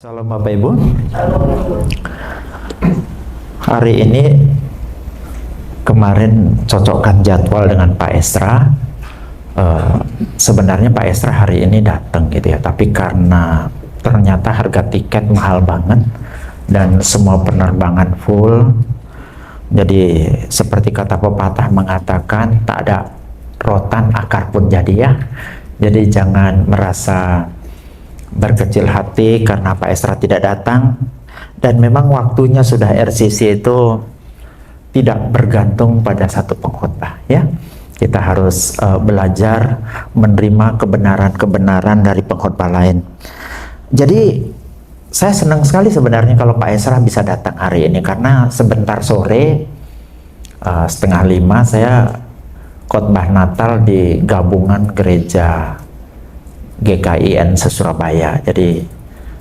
Salam Bapak Ibu. Hari ini kemarin cocokkan jadwal dengan Pak Esra. Sebenarnya Pak Esra hari ini datang gitu ya, tapi karena ternyata harga tiket mahal banget dan semua penerbangan full, jadi seperti kata pepatah mengatakan tak ada rotan akar pun jadi ya. Jadi jangan merasa berkecil hati karena Pak Esra tidak datang, dan memang waktunya sudah RCC itu tidak bergantung pada satu pengkhotbah ya. Kita harus belajar menerima kebenaran-kebenaran dari pengkhotbah lain. Jadi saya senang sekali sebenarnya kalau Pak Esra bisa datang hari ini, karena sebentar sore 4:30 saya khotbah Natal di gabungan gereja GKIN se-Surabaya. Jadi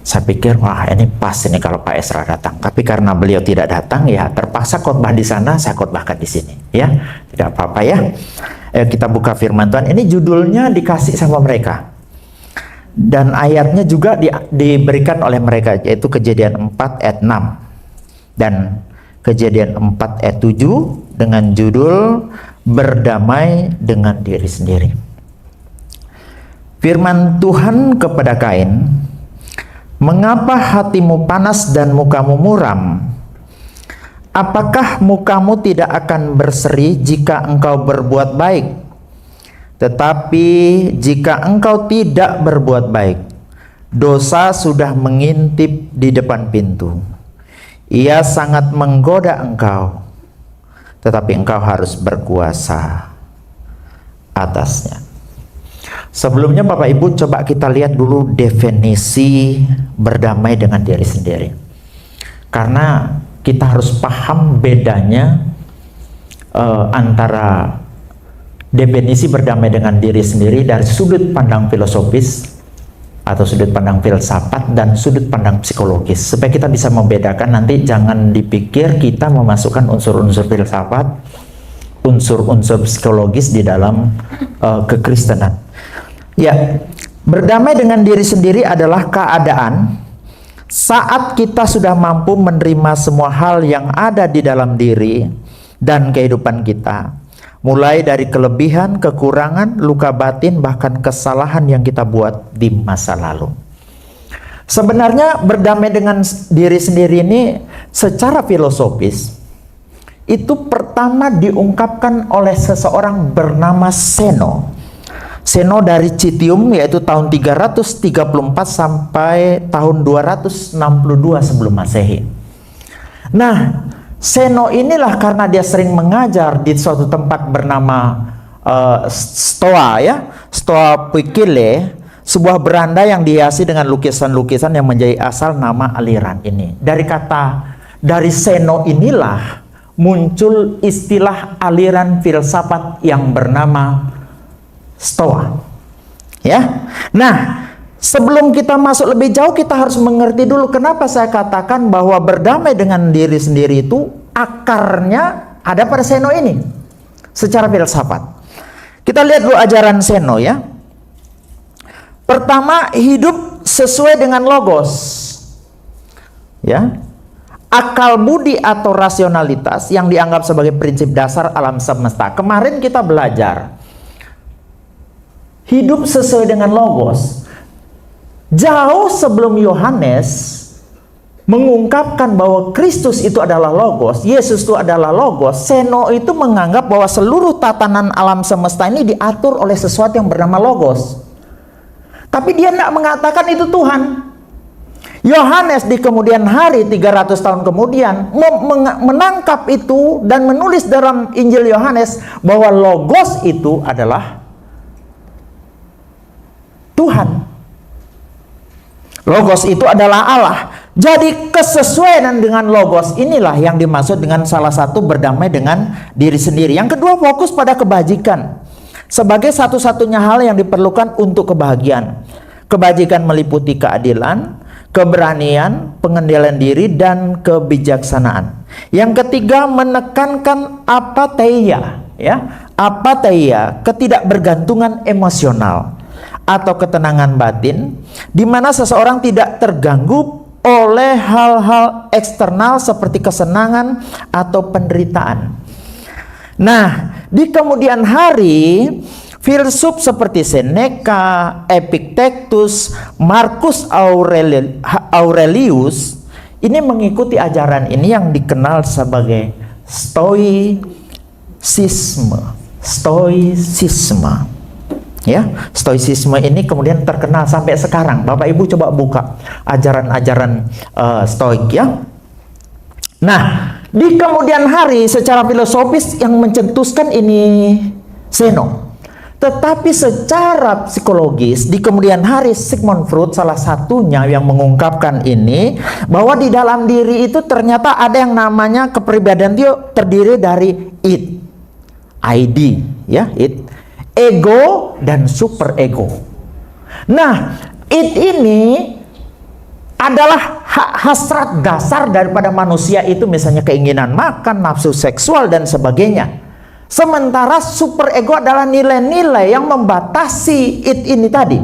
saya pikir wah ini pas ini kalau Pak Esra datang. Tapi karena beliau tidak datang ya terpaksa khotbah di sana, saya khotbahkan di sini ya. Tidak apa-apa ya. Kita buka firman Tuhan. Ini judulnya dikasih sama mereka. Dan ayatnya juga diberikan oleh mereka, yaitu Kejadian 4 ayat 6 dan Kejadian 4 ayat 7 dengan judul berdamai dengan diri sendiri. Firman Tuhan kepada Kain, "Mengapa hatimu panas dan mukamu muram? Apakah mukamu tidak akan berseri jika engkau berbuat baik? Tetapi jika engkau tidak berbuat baik, dosa sudah mengintip di depan pintu. Ia sangat menggoda engkau, tetapi engkau harus berkuasa atasnya." Sebelumnya Bapak Ibu, coba kita lihat dulu definisi berdamai dengan diri sendiri. Karena kita harus paham bedanya antara definisi berdamai dengan diri sendiri dari sudut pandang filosofis atau sudut pandang filsafat dan sudut pandang psikologis. Supaya kita bisa membedakan, nanti jangan dipikir kita memasukkan unsur-unsur filsafat, unsur-unsur psikologis di dalam kekristenan. Ya, berdamai dengan diri sendiri adalah keadaan saat kita sudah mampu menerima semua hal yang ada di dalam diri dan kehidupan kita, mulai dari kelebihan, kekurangan, luka batin, bahkan kesalahan yang kita buat di masa lalu. Sebenarnya berdamai dengan diri sendiri ini secara filosofis itu pertama diungkapkan oleh seseorang bernama Zeno. Zeno dari Citium, yaitu tahun 334 sampai tahun 262 sebelum Masehi. Nah, Zeno inilah karena dia sering mengajar di suatu tempat bernama Stoa ya, Stoa Puikile, sebuah beranda yang dihiasi dengan lukisan-lukisan yang menjadi asal nama aliran ini. Dari Zeno inilah muncul istilah aliran filsafat yang bernama Stoa. Ya. Nah, sebelum kita masuk lebih jauh, kita harus mengerti dulu kenapa saya katakan bahwa berdamai dengan diri sendiri itu akarnya ada pada Zeno ini secara filsafat. Kita lihat dulu ajaran Zeno ya. Pertama, hidup sesuai dengan logos. Ya. Akal budi atau rasionalitas yang dianggap sebagai prinsip dasar alam semesta. Kemarin kita belajar hidup sesuai dengan logos. Jauh sebelum Yohanes mengungkapkan bahwa Kristus itu adalah logos, Yesus itu adalah logos, Zeno itu menganggap bahwa seluruh tatanan alam semesta ini diatur oleh sesuatu yang bernama logos. Tapi dia tidak mengatakan itu Tuhan. Yohanes di kemudian hari 300 tahun kemudian menangkap itu dan menulis dalam Injil Yohanes bahwa logos itu adalah Tuhan. Logos itu adalah Allah. Jadi kesesuaian dengan logos inilah yang dimaksud dengan salah satu berdamai dengan diri sendiri. Yang kedua, fokus pada kebajikan sebagai satu-satunya hal yang diperlukan untuk kebahagiaan. Kebajikan meliputi keadilan, keberanian, pengendalian diri, dan kebijaksanaan. Yang ketiga, menekankan apatheia, ya. Apatheia, ketidakbergantungan emosional atau ketenangan batin, di mana seseorang tidak terganggu oleh hal-hal eksternal seperti kesenangan atau penderitaan. Nah, di kemudian hari, filsuf seperti Seneca, Epictetus, Marcus Aurelius ini mengikuti ajaran ini yang dikenal sebagai Stoicisme. Ya, Stoicisme ini kemudian terkenal sampai sekarang. Bapak Ibu coba buka ajaran-ajaran Stoik ya. Nah, di kemudian hari secara filosofis yang mencetuskan ini Zeno. Tetapi secara psikologis di kemudian hari Sigmund Freud salah satunya yang mengungkapkan ini, bahwa di dalam diri itu ternyata ada yang namanya kepribadian itu terdiri dari ID ya, ego dan super ego. Nah, ini adalah hasrat dasar daripada manusia itu, misalnya keinginan makan, nafsu seksual dan sebagainya. Sementara super ego adalah nilai-nilai yang membatasi ini tadi.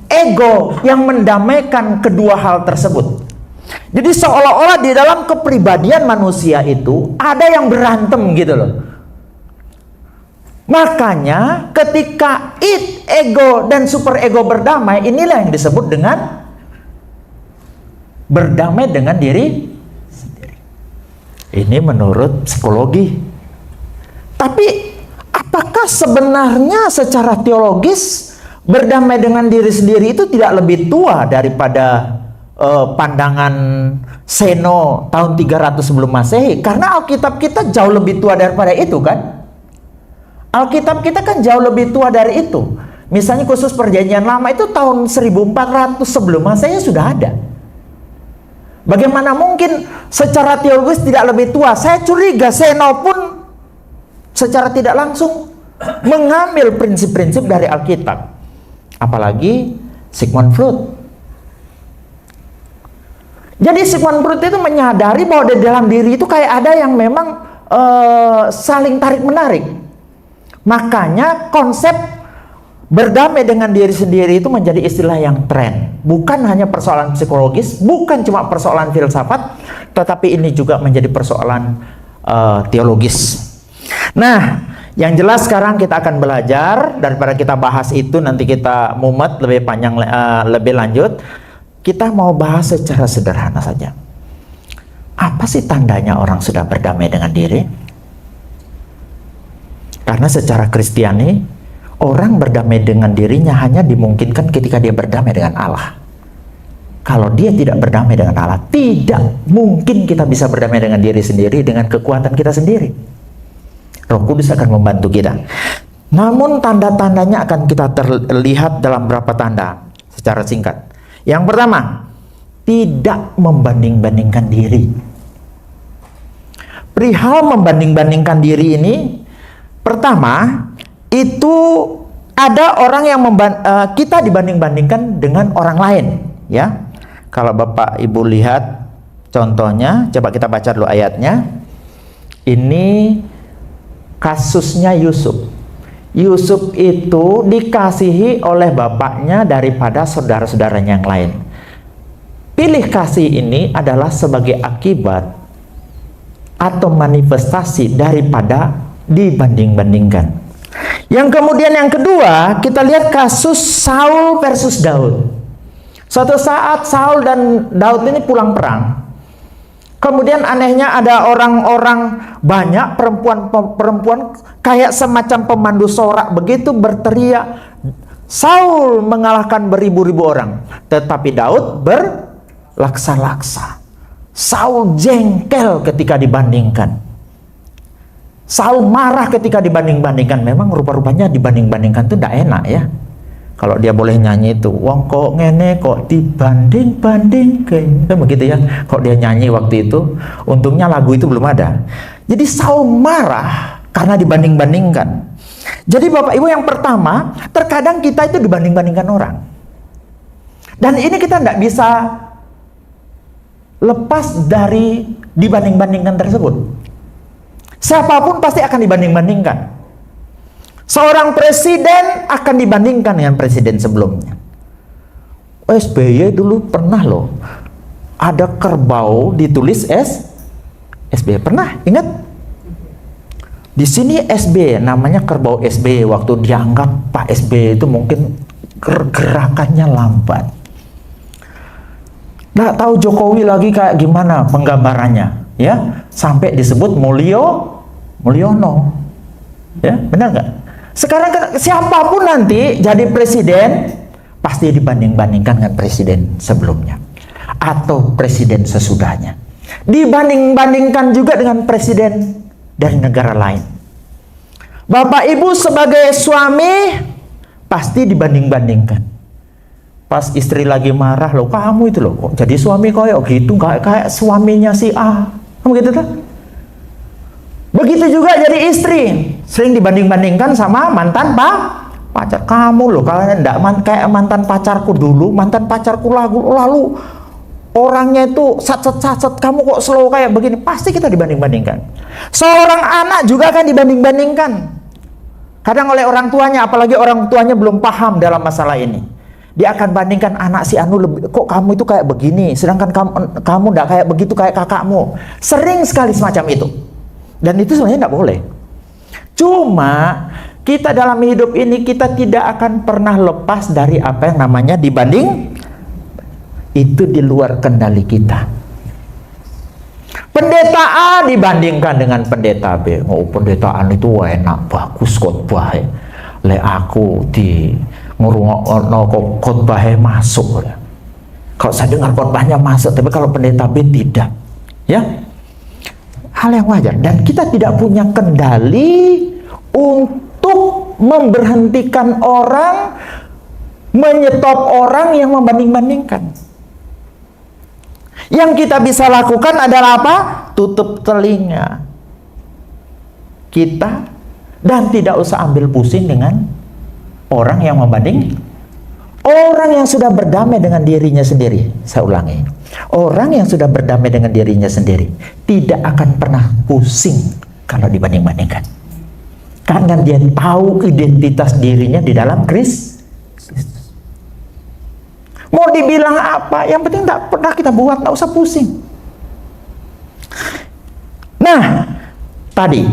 Ego yang mendamaikan kedua hal tersebut. Jadi seolah-olah di dalam kepribadian manusia itu ada yang berantem gitu loh. Makanya ketika ego dan super ego berdamai, inilah yang disebut dengan berdamai dengan diri sendiri. Ini menurut psikologi. Tapi apakah sebenarnya secara teologis berdamai dengan diri sendiri itu tidak lebih tua daripada pandangan Zeno tahun 300 sebelum Masehi? Karena Alkitab kita jauh lebih tua daripada itu kan? Alkitab kita kan jauh lebih tua dari itu. Misalnya khusus Perjanjian Lama itu tahun 1400 sebelum Masehi sudah ada. Bagaimana mungkin secara teologis tidak lebih tua? Saya curiga Zeno pun secara tidak langsung mengambil prinsip-prinsip dari Alkitab. Apalagi Sigmund Freud. Jadi Sigmund Freud itu menyadari bahwa di dalam diri itu kayak ada yang memang saling tarik-menarik. Makanya konsep berdamai dengan diri sendiri itu menjadi istilah yang tren. Bukan hanya persoalan psikologis, bukan cuma persoalan filsafat, tetapi ini juga menjadi persoalan teologis. Nah, yang jelas sekarang kita akan belajar, daripada kita bahas itu nanti kita mumet lebih panjang, lebih lanjut. Kita mau bahas secara sederhana saja. Apa sih tandanya orang sudah berdamai dengan diri? Karena secara Kristiani, orang berdamai dengan dirinya hanya dimungkinkan ketika dia berdamai dengan Allah. Kalau dia tidak berdamai dengan Allah, tidak mungkin kita bisa berdamai dengan diri sendiri dengan kekuatan kita sendiri. Roh Kudus akan membantu kita. Namun tanda-tandanya akan kita terlihat dalam berapa tanda secara singkat. Yang pertama, tidak membanding-bandingkan diri. Perihal membanding-bandingkan diri ini, pertama, itu ada orang yang kita dibanding-bandingkan dengan orang lain, ya. Kalau Bapak Ibu lihat contohnya, coba kita baca dulu ayatnya. Ini kasusnya Yusuf. Yusuf itu dikasihi oleh bapaknya daripada saudara-saudaranya yang lain. Pilih kasih ini adalah sebagai akibat atau manifestasi daripada dibanding-bandingkan. Yang kemudian yang kedua, kita lihat kasus Saul versus Daud. Suatu saat Saul dan Daud ini pulang perang. Kemudian anehnya ada orang-orang banyak, perempuan kayak semacam pemandu sorak begitu berteriak. Saul mengalahkan beribu-ribu orang, tetapi Daud berlaksa-laksa. Saul jengkel ketika dibandingkan. Saul marah ketika dibanding-bandingkan. Memang rupa-rupanya dibanding-bandingkan itu tidak enak ya. Kalau dia boleh nyanyi itu, wong kok ngene kok dibanding-banding kan begitu ya. Kalau dia nyanyi waktu itu, untungnya lagu itu belum ada. Jadi Saul marah karena dibanding-bandingkan. Jadi Bapak Ibu, yang pertama, terkadang kita itu dibanding-bandingkan orang. Dan ini kita tidak bisa lepas dari dibanding-bandingkan tersebut. Siapapun pasti akan dibanding-bandingkan. Seorang presiden akan dibandingkan dengan presiden sebelumnya. SBY dulu pernah loh ada kerbau ditulis SB. Pernah ingat? Di sini SB, namanya kerbau SB. Waktu dianggap Pak SB itu mungkin gerakannya lambat. Nggak tahu Jokowi lagi kayak gimana penggambarannya, ya, sampai disebut Mulyono, ya, benar nggak? Sekarang siapapun nanti jadi presiden pasti dibanding-bandingkan dengan presiden sebelumnya atau presiden sesudahnya, dibanding-bandingkan juga dengan presiden dari negara lain. Bapak Ibu sebagai suami pasti dibanding-bandingkan. Pas istri lagi marah, loh kamu itu loh kok jadi suami kayak gitu, kayak suaminya si A, begitu kan? Begitu juga jadi istri, sering dibanding-bandingkan sama mantan pacar. Kamu loh kalian enggak kayak mantan pacarku dulu, mantan pacarku lalu orangnya itu sat-sat, kamu kok slow kayak begini. Pasti kita dibanding-bandingkan. Seorang anak juga kan dibanding-bandingkan kadang oleh orang tuanya, apalagi orang tuanya belum paham dalam masalah ini. Dia akan bandingkan, anak si Anu kok kamu itu kayak begini, sedangkan kamu enggak kayak begitu kayak kakakmu. Sering sekali semacam itu. Dan itu sebenarnya tidak boleh. Cuma kita dalam hidup ini kita tidak akan pernah lepas dari apa yang namanya dibanding. Itu di luar kendali kita. Pendeta A dibandingkan dengan pendeta B. Oh, pendetaan itu enak, bagus khotbah. Le aku di ngurungono khotbahnya masuk. Kalau saya dengar khotbahnya masuk, tapi kalau pendeta B tidak. Ya. Hal yang wajar, dan kita tidak punya kendali untuk memberhentikan orang, menyetop orang yang membanding-bandingkan. Yang kita bisa lakukan adalah apa? Tutup telinga kita dan tidak usah ambil pusing dengan orang yang membanding. Orang yang sudah berdamai dengan dirinya sendiri, saya ulangi, orang yang sudah berdamai dengan dirinya sendiri tidak akan pernah pusing kalau dibanding-bandingkan, karena dia tahu identitas dirinya di dalam Kristus. Mau dibilang apa, yang penting tidak pernah kita buat, tidak usah pusing. Nah, tadi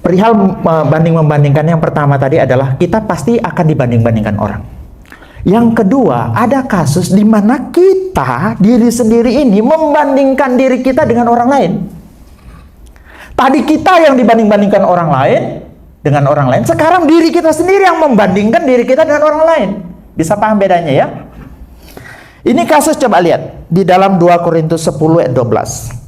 perihal membanding-membandingkan, yang pertama tadi adalah kita pasti akan dibanding-bandingkan orang. Yang kedua, ada kasus di mana kita, diri sendiri ini, membandingkan diri kita dengan orang lain. Tadi kita yang dibanding-bandingkan orang lain dengan orang lain, sekarang diri kita sendiri yang membandingkan diri kita dengan orang lain. Bisa paham bedanya ya? Ini kasus, coba lihat di dalam 2 Korintus 10 ayat 12.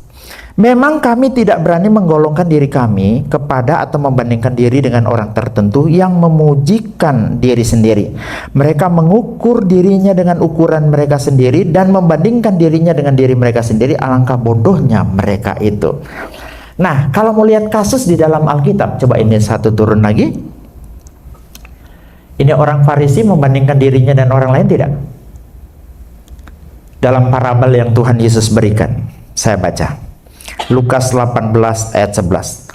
Memang kami tidak berani menggolongkan diri kami kepada atau membandingkan diri dengan orang tertentu yang memujikan diri sendiri. Mereka mengukur dirinya dengan ukuran mereka sendiri dan membandingkan dirinya dengan diri mereka sendiri. Alangkah bodohnya mereka itu. Nah, kalau mau lihat kasus di dalam Alkitab, coba ini satu turun lagi. Ini orang Farisi membandingkan dirinya dan orang lain tidak? Dalam parabel yang Tuhan Yesus berikan, saya baca. Lukas 18 ayat 11.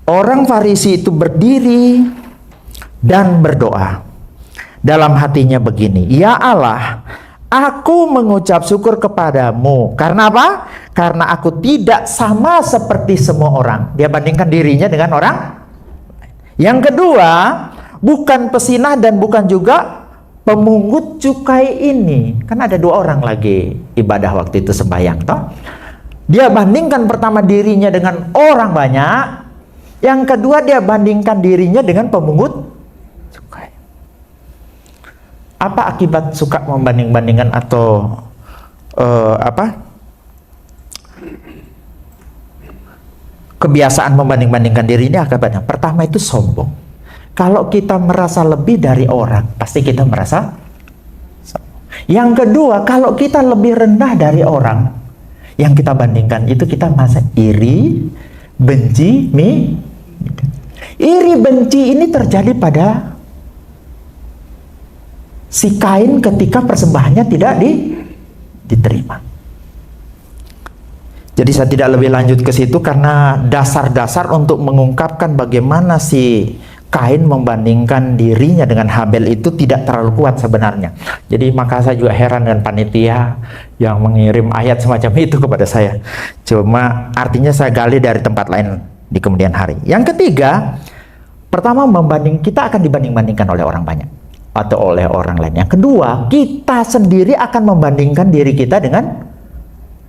Orang Farisi itu berdiri dan berdoa. Dalam hatinya begini, ya Allah, aku mengucap syukur kepadamu. Karena apa? Karena aku tidak sama seperti semua orang. Dia bandingkan dirinya dengan orang. Yang kedua, bukan pesinah dan bukan juga pemungut cukai ini. Kan ada 2 orang lagi ibadah waktu itu sembahyang, toh? Dia bandingkan pertama dirinya dengan orang banyak. Yang kedua dia bandingkan dirinya dengan pemungut cukai. Apa akibat suka membanding-bandingkan atau kebiasaan membanding-bandingkan diri ini? Akibatnya pertama itu sombong. Kalau kita merasa lebih dari orang, pasti kita merasa sombong. Yang kedua, kalau kita lebih rendah dari orang yang kita bandingkan, itu kita merasa iri, benci, iri, benci ini terjadi pada si Kain ketika persembahannya tidak diterima. Jadi saya tidak lebih lanjut ke situ karena dasar-dasar untuk mengungkapkan bagaimana si Kain membandingkan dirinya dengan Habel itu tidak terlalu kuat sebenarnya. Jadi maka saya juga heran dengan panitia yang mengirim ayat semacam itu kepada saya. Cuma artinya saya gali dari tempat lain di kemudian hari. Yang ketiga, pertama, kita akan dibanding-bandingkan oleh orang banyak atau oleh orang lain. Yang kedua, kita sendiri akan membandingkan diri kita dengan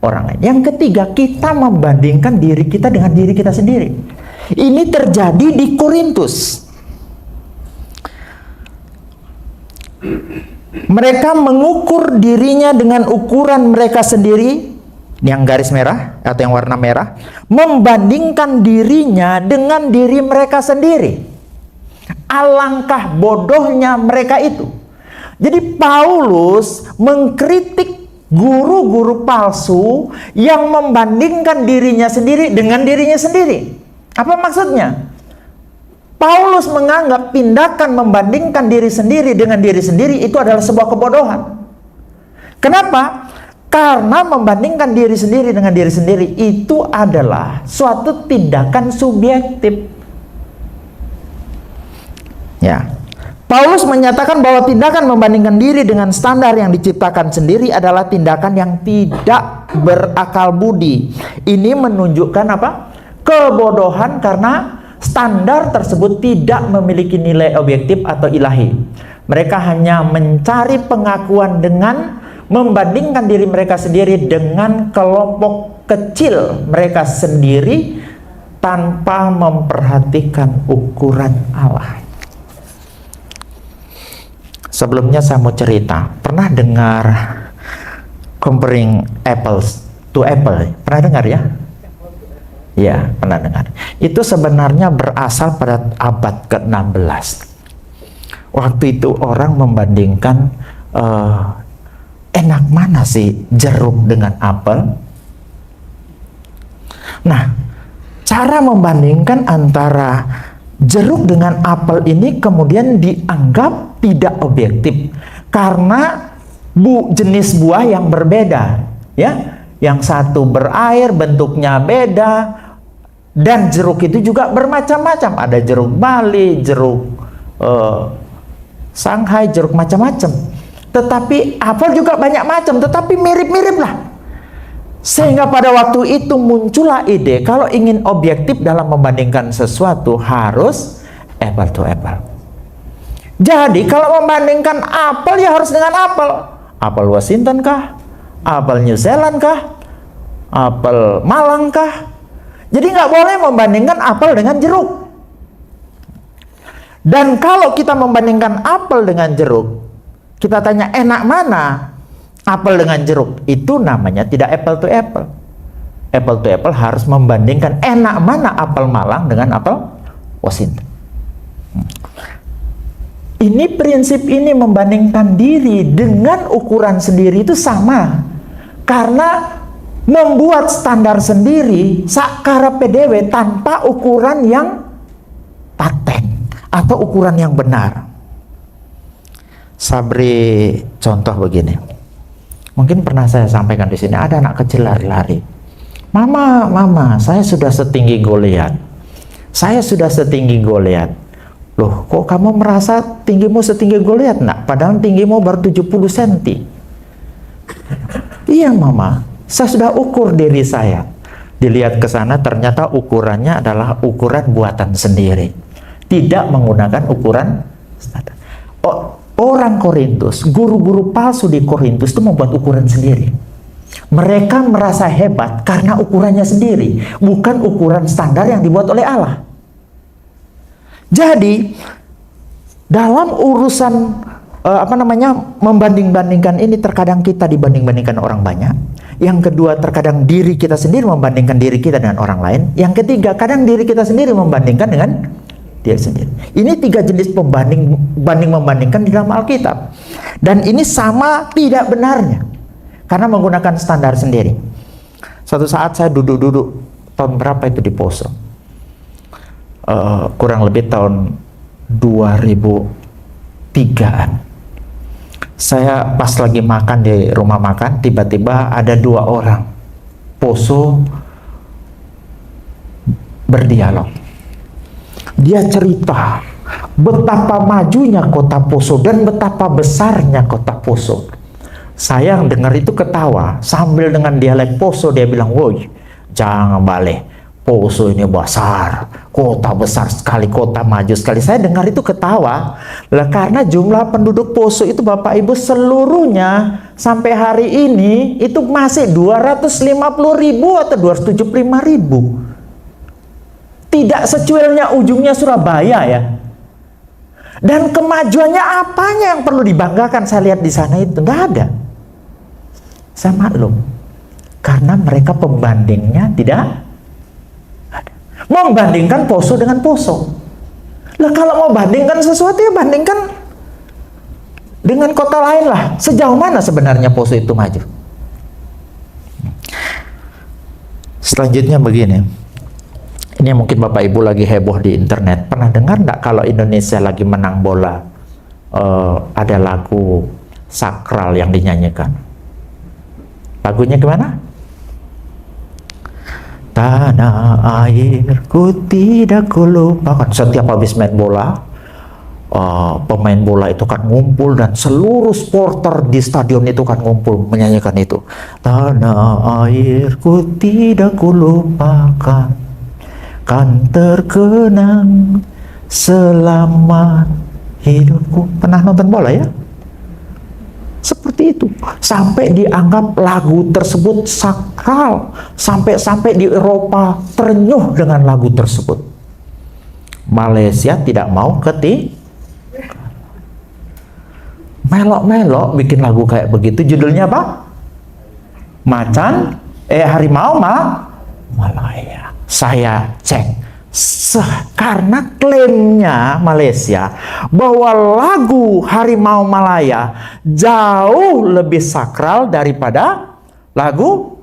orang lain. Yang ketiga, kita membandingkan diri kita dengan diri kita sendiri. Ini terjadi di Korintus. Mereka mengukur dirinya dengan ukuran mereka sendiri, yang garis merah atau yang warna merah, membandingkan dirinya dengan diri mereka sendiri. Alangkah bodohnya mereka itu. Jadi Paulus mengkritik guru-guru palsu yang membandingkan dirinya sendiri dengan dirinya sendiri. Apa maksudnya? Paulus menganggap tindakan membandingkan diri sendiri dengan diri sendiri itu adalah sebuah kebodohan. Kenapa? Karena membandingkan diri sendiri dengan diri sendiri itu adalah suatu tindakan subjektif. Ya. Paulus menyatakan bahwa tindakan membandingkan diri dengan standar yang diciptakan sendiri adalah tindakan yang tidak berakal budi. Ini menunjukkan apa? Kebodohan karena standar tersebut tidak memiliki nilai objektif atau ilahi. Mereka hanya mencari pengakuan dengan membandingkan diri mereka sendiri dengan kelompok kecil mereka sendiri tanpa memperhatikan ukuran Allah. Sebelumnya saya mau cerita, pernah dengar comparing apples to apple? Pernah dengar ya? Ya, pernah dengar. Itu sebenarnya berasal pada abad ke-16. Waktu itu orang membandingkan enak mana sih jeruk dengan apel. Nah, cara membandingkan antara jeruk dengan apel ini kemudian dianggap tidak objektif karena jenis buah yang berbeda, ya. Yang satu berair, bentuknya beda. Dan jeruk itu juga bermacam-macam. Ada jeruk Bali, jeruk Shanghai, jeruk macam-macam. Tetapi apel juga banyak macam, tetapi mirip-mirip lah. Sehingga pada waktu itu muncullah ide, kalau ingin objektif dalam membandingkan sesuatu harus apple to apple. Jadi kalau membandingkan apel ya harus dengan apel. Apel Washington kah? Apel New Zealand kah? Apel Malang kah? Jadi nggak boleh membandingkan apel dengan jeruk. Dan kalau kita membandingkan apel dengan jeruk, kita tanya enak mana apel dengan jeruk, itu namanya tidak apple to apple. Apple to apple harus membandingkan enak mana apel Malang dengan apel Washington. Ini prinsip ini membandingkan diri dengan ukuran sendiri itu sama. Karena membuat standar sendiri sakara PDW tanpa ukuran yang paten atau ukuran yang benar. Saya beri contoh begini. Mungkin pernah saya sampaikan di sini, ada anak kecil lari-lari. Mama, saya sudah setinggi Goliat. Saya sudah setinggi Goliat. Loh, kok kamu merasa tinggimu setinggi Goliat? Nak, padahal tinggimu baru 70 cm. Iya, Mama. Saya sudah ukur diri saya. Dilihat ke sana ternyata ukurannya adalah ukuran buatan sendiri. Tidak menggunakan ukuran standar. Orang Korintus, guru-guru palsu di Korintus itu membuat ukuran sendiri. Mereka merasa hebat karena ukurannya sendiri, bukan ukuran standar yang dibuat oleh Allah. Jadi dalam urusan membanding-bandingkan ini, terkadang kita dibanding-bandingkan orang banyak. Yang kedua, terkadang diri kita sendiri membandingkan diri kita dengan orang lain. Yang ketiga, kadang diri kita sendiri membandingkan dengan dia sendiri. Ini 3 jenis membandingkan di dalam Alkitab. Dan ini sama tidak benarnya karena menggunakan standar sendiri. Suatu saat saya duduk-duduk, tahun berapa itu di Poso, kurang lebih tahun 2003-an. Saya pas lagi makan di rumah makan, tiba-tiba ada 2 orang Poso berdialog. Dia cerita betapa majunya kota Poso dan betapa besarnya kota Poso. Saya yang dengar itu ketawa sambil dengan dialek Poso dia bilang, woi jangan balik, Poso ini besar, kota besar sekali, kota maju sekali. Saya dengar itu ketawa lah, karena jumlah penduduk Poso itu Bapak Ibu seluruhnya sampai hari ini itu masih 250.000 atau 275.000. Tidak secuilnya ujungnya Surabaya ya. Dan kemajuannya apanya yang perlu dibanggakan? Saya lihat di sana itu nggak ada. Saya maklum, karena mereka pembandingnya tidak ada. Membandingkan Poso dengan Poso. Lah kalau mau bandingkan sesuatu ya bandingkan dengan kota lain lah. Sejauh mana sebenarnya Poso itu maju? Selanjutnya begini. Ini mungkin Bapak Ibu lagi heboh di internet. Pernah dengar nggak kalau Indonesia lagi menang bola, ada lagu sakral yang dinyanyikan? Lagunya gimana? Tanah airku tidak kulupakan. Setiap habis main bola, pemain bola itu kan ngumpul dan seluruh supporter di stadion itu kan ngumpul menyanyikan itu. Tanah airku tidak kulupakan, kan terkenang selamat hidupku. Pernah nonton bola ya? Seperti itu. Sampai dianggap lagu tersebut sakral. Sampai di Eropa terenyuh dengan lagu tersebut. Malaysia tidak mau melok-melok bikin lagu kayak begitu. Judulnya apa? Harimau Malaya. Saya cek, karena klaimnya Malaysia bahwa lagu Harimau Malaya jauh lebih sakral daripada lagu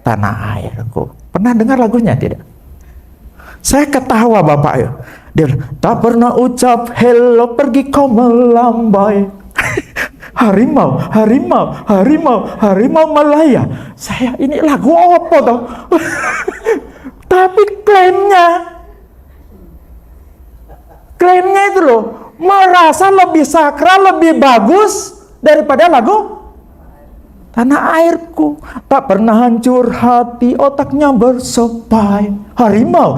Tanah Airku. Pernah dengar lagunya tidak? Saya ketawa Bapak ya. Dia tak pernah ucap hello pergi kau melambai. Harimau Malaya. Saya ini lagu apa toh? Tapi klaimnya itu loh, merasa lebih sakral, lebih bagus daripada lagu Tanah Airku. Tak pernah hancur hati, otaknya bersepai. Harimau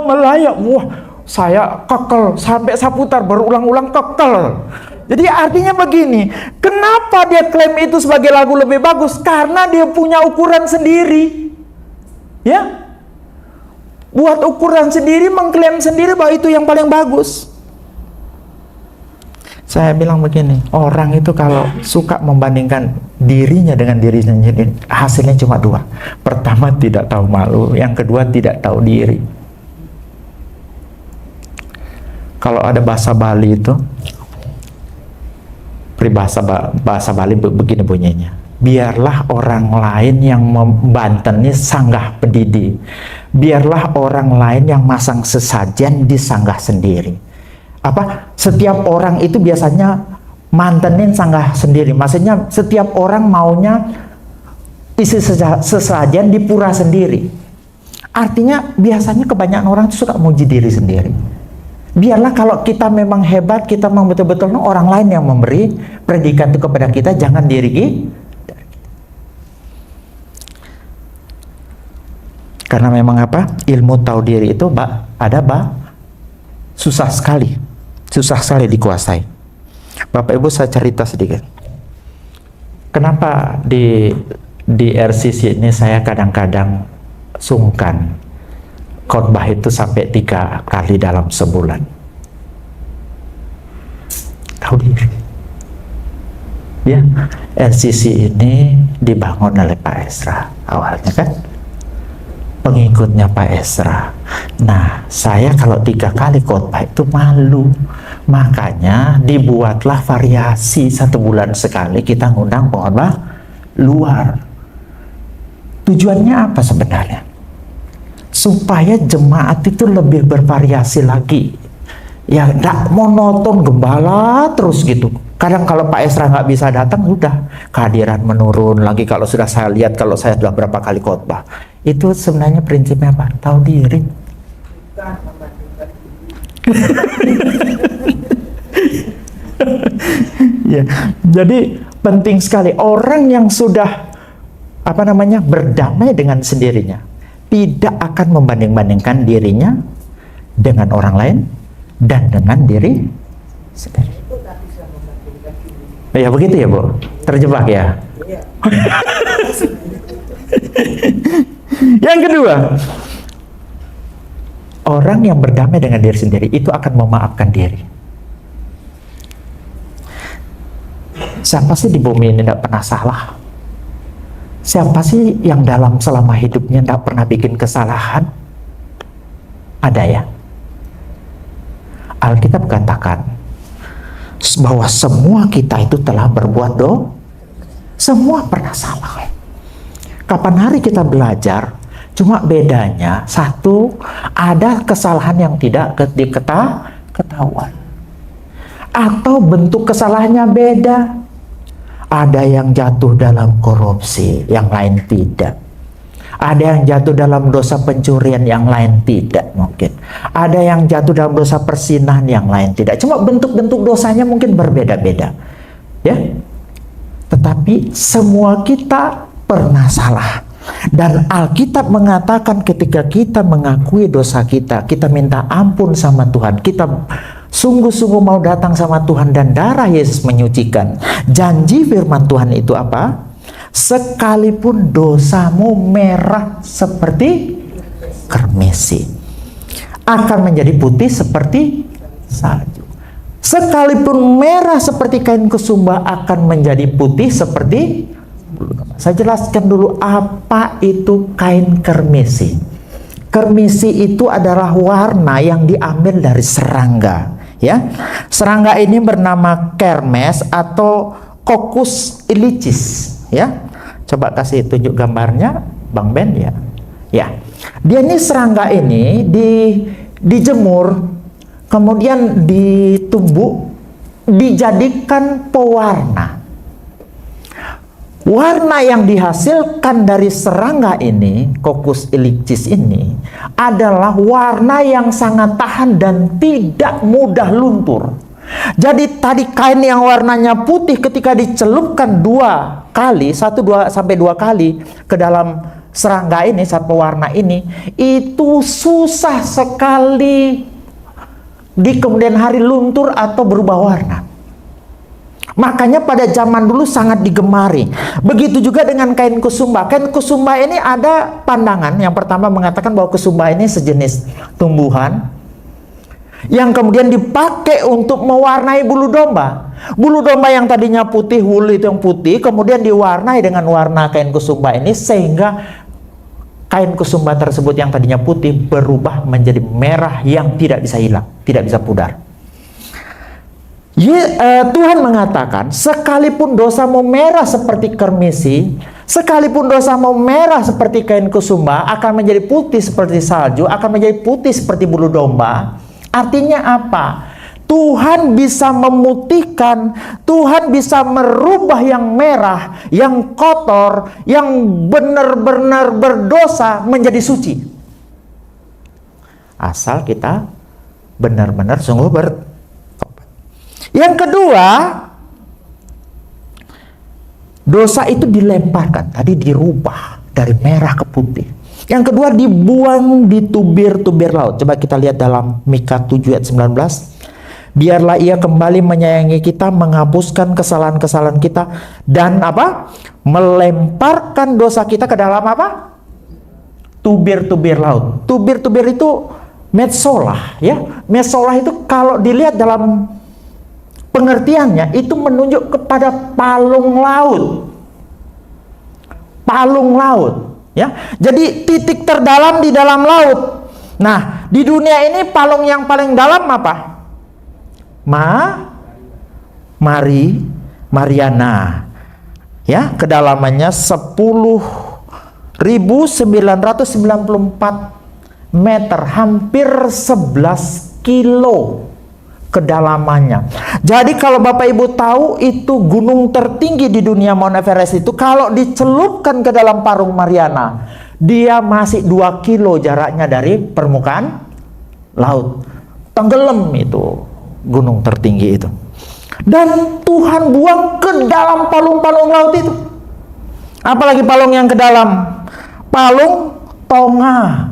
Malaya. Wah, saya kekel sampai saputar berulang-ulang kekel. Jadi artinya begini, kenapa dia klaim itu sebagai lagu lebih bagus? Karena dia punya ukuran sendiri. Ya, buat ukuran sendiri, mengklaim sendiri bahwa itu yang paling bagus. Saya bilang begini, orang itu kalau suka membandingkan dirinya dengan diri sendiri, hasilnya cuma dua. Pertama, tidak tahu malu. Yang kedua, tidak tahu diri. Kalau ada bahasa Bali itu, bahasa Bali begini bunyinya. Biarlah orang lain yang membanteni sanggah pendidi. Biarlah orang lain yang masang sesajen di sanggah sendiri. Setiap orang itu biasanya mantenin sanggah sendiri. Maksudnya setiap orang maunya isi sesajen di pura sendiri. Artinya biasanya kebanyakan orang itu suka muji diri sendiri. Biarlah kalau kita memang hebat, kita memang betul-betul orang lain yang memberi predikat itu kepada kita, jangan diri kita. Karena memang ilmu tahu diri itu susah sekali dikuasai. Bapak Ibu, saya cerita sedikit. Kenapa di RCC ini saya kadang-kadang sungkan khotbah itu sampai 3 kali dalam sebulan. Tahu diri. Ya, RCC ini dibangun oleh Pak Esra awalnya kan, pengikutnya Pak Esra. Nah, saya kalau 3 kali khotbah itu malu, makanya dibuatlah variasi 1 bulan sekali kita ngundang khotbah luar. Tujuannya apa sebenarnya? Supaya jemaat itu lebih bervariasi lagi, ya nggak monoton gembala terus gitu. Kadang kalau Pak Esra nggak bisa datang, udah kehadiran menurun lagi. Kalau sudah saya lihat, kalau saya sudah berapa kali khotbah, itu sebenarnya prinsipnya apa? Tahu diri. Ya, jadi penting sekali orang yang sudah berdamai dengan sendirinya, tidak akan membanding-bandingkan dirinya dengan orang lain dan dengan diri sendiri. Ya begitu ya Bu, terjebak ya. Yang kedua, orang yang berdamai dengan diri sendiri itu akan memaafkan diri. Siapa sih di bumi ini tidak pernah salah? Siapa sih yang selama hidupnya tidak pernah bikin kesalahan? Ada ya? Alkitab katakan bahwa semua kita itu telah berbuat dosa. Semua pernah salah. Kapan hari kita belajar? Cuma bedanya satu, ada kesalahan yang tidak ketahuan, atau bentuk kesalahannya beda. Ada yang jatuh dalam korupsi, yang lain tidak. Ada yang jatuh dalam dosa pencurian, yang lain tidak mungkin. Ada yang jatuh dalam dosa persinahan, yang lain tidak. Cuma bentuk-bentuk dosanya mungkin berbeda-beda. Ya. Tetapi semua kita pernah salah. Dan Alkitab mengatakan ketika kita mengakui dosa kita, kita minta ampun sama Tuhan, kita sungguh-sungguh mau datang sama Tuhan dan darah Yesus menyucikan. Janji firman Tuhan itu apa? Sekalipun dosamu merah seperti kermesi, akan menjadi putih seperti salju. Sekalipun merah seperti kain kusumba, akan menjadi putih seperti bulu domba. Saya jelaskan dulu apa itu kain kermesi. Kermesi itu adalah warna yang diambil dari serangga. Ya, serangga ini bernama kermes atau Coccus ilicis. Ya, coba kasih tunjuk gambarnya, Bang Ben ya. Ya, dia ini serangga ini dijemur, kemudian ditumbuk, dijadikan pewarna. Warna yang dihasilkan dari serangga ini, Coccus ilicis ini, adalah warna yang sangat tahan dan tidak mudah luntur. Jadi tadi kain yang warnanya putih ketika dicelupkan 2 kali, 1-2 sampai 2 kali ke dalam serangga ini, pewarna ini, itu susah sekali di kemudian hari luntur atau berubah warna. Makanya pada zaman dulu sangat digemari. Begitu juga dengan kain kusumba. Kain kusumba ini ada pandangan. Yang pertama mengatakan bahwa kusumba ini sejenis tumbuhan yang kemudian dipakai untuk mewarnai bulu domba. Bulu domba yang tadinya putih, wulu itu yang putih, kemudian diwarnai dengan warna kain kusumba ini, sehingga kain kusumba tersebut yang tadinya putih berubah menjadi merah yang tidak bisa hilang, tidak bisa pudar. Tuhan mengatakan, sekalipun dosamu merah seperti kermesi, sekalipun dosamu merah seperti kain kusumba, akan menjadi putih seperti salju, akan menjadi putih seperti bulu domba. Artinya apa? Tuhan bisa memutihkan, Tuhan bisa merubah yang merah, yang kotor, yang benar-benar berdosa menjadi suci. Asal kita benar-benar sungguh bertobat. Yang kedua, dosa itu dilemparkan, tadi dirubah dari merah ke putih. Yang kedua, dibuang di tubir-tubir laut. Coba kita lihat dalam Mika 7 ayat 19. Biarlah ia kembali menyayangi kita, menghapuskan kesalahan-kesalahan kita, dan apa? Melemparkan dosa kita ke dalam apa? Tubir-tubir laut. Tubir-tubir itu metsolah, ya. Metsolah itu kalau dilihat dalam pengertiannya itu menunjuk kepada palung laut. Palung laut, ya. Jadi titik terdalam di dalam laut. Nah, di dunia ini palung yang paling dalam apa? Mariana. Ya, kedalamannya 10.994 meter, hampir 11 kilo kedalamannya. Jadi kalau Bapak Ibu tahu, itu gunung tertinggi di dunia, Mount Everest itu, kalau dicelupkan ke dalam palung Mariana, dia masih 2 kilo jaraknya dari permukaan laut. tenggelam itu gunung tertinggi itu. Dan Tuhan buang ke dalam palung-palung laut itu. Apalagi palung yang ke dalam, palung Tonga,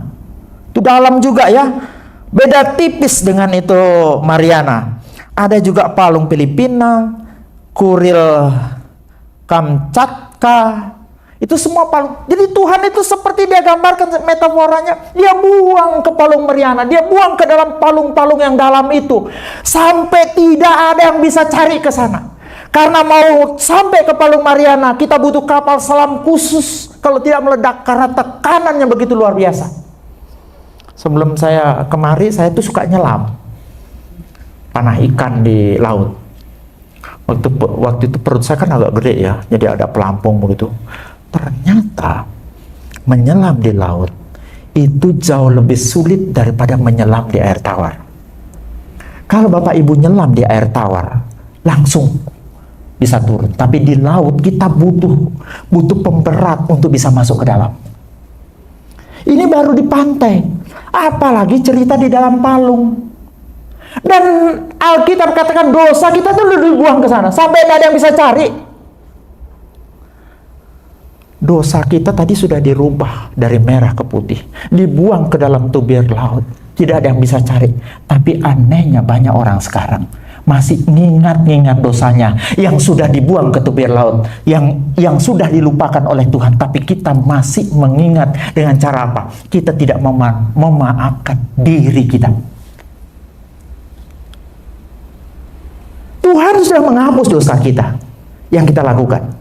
itu dalam juga ya, beda tipis dengan itu Mariana. Ada juga palung Filipina, Kuril Kamchatka, itu semua palung. Jadi Tuhan itu seperti dia gambarkan metaforanya, dia buang ke palung Mariana, dia buang ke dalam palung-palung yang dalam itu, sampai tidak ada yang bisa cari ke sana. Karena mau sampai ke palung Mariana, kita butuh kapal selam khusus, kalau tidak meledak karena tekanannya begitu luar biasa. Sebelum saya kemari, saya tuh suka nyelam, panah ikan di laut. Waktu itu perut saya kan agak gede ya, jadi ada pelampung begitu. Ternyata menyelam di laut itu jauh lebih sulit daripada menyelam di air tawar. Kalau Bapak Ibu nyelam di air tawar langsung bisa turun, tapi di laut kita butuh pemberat untuk bisa masuk ke dalam. Ini baru di pantai, apalagi cerita di dalam palung. Dan Alkitab katakan dosa kita tuh dibuang ke sana sampai tidak ada yang bisa cari. Dosa kita tadi sudah dirubah dari merah ke putih, dibuang ke dalam tubir laut, tidak ada yang bisa cari. Tapi anehnya banyak orang sekarang masih ngingat dosanya yang sudah dibuang ke tubir laut, yang sudah dilupakan oleh Tuhan. Tapi kita masih mengingat dengan cara apa? Kita tidak memaafkan diri kita. Tuhan sudah menghapus dosa kita yang kita lakukan,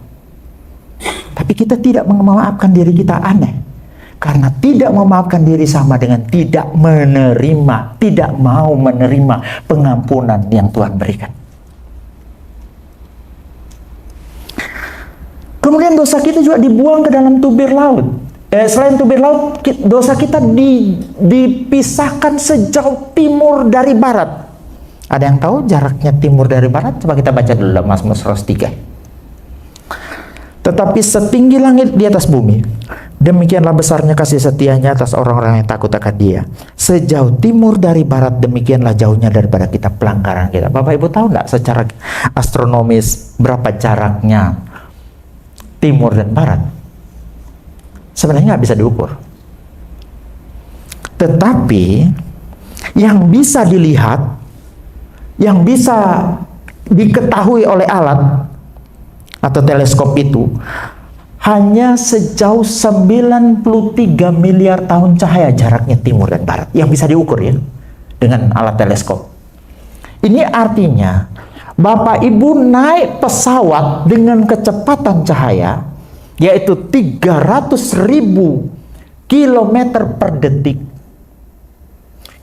tapi kita tidak memaafkan diri kita. Aneh, karena tidak memaafkan diri sama dengan tidak menerima, tidak mau menerima pengampunan yang Tuhan berikan. Kemudian dosa kita juga dibuang ke dalam tubir laut. Selain tubir laut, dosa kita dipisahkan sejauh timur dari barat. Ada yang tahu jaraknya timur dari barat? Coba kita baca dulu Mazmur 103. Tetapi setinggi langit di atas bumi, demikianlah besarnya kasih setianya atas orang-orang yang takut akan Dia. Sejauh timur dari barat, demikianlah jauhnya daripada kita pelanggaran kita. Bapak Ibu tahu nggak secara astronomis berapa jaraknya timur dan barat? Sebenarnya nggak bisa diukur. Tetapi yang bisa dilihat, yang bisa diketahui oleh alat atau teleskop itu hanya sejauh 93 miliar tahun cahaya jaraknya timur dan barat yang bisa diukur ya dengan alat teleskop. Ini artinya Bapak Ibu naik pesawat dengan kecepatan cahaya yaitu 300.000 kilometer per detik.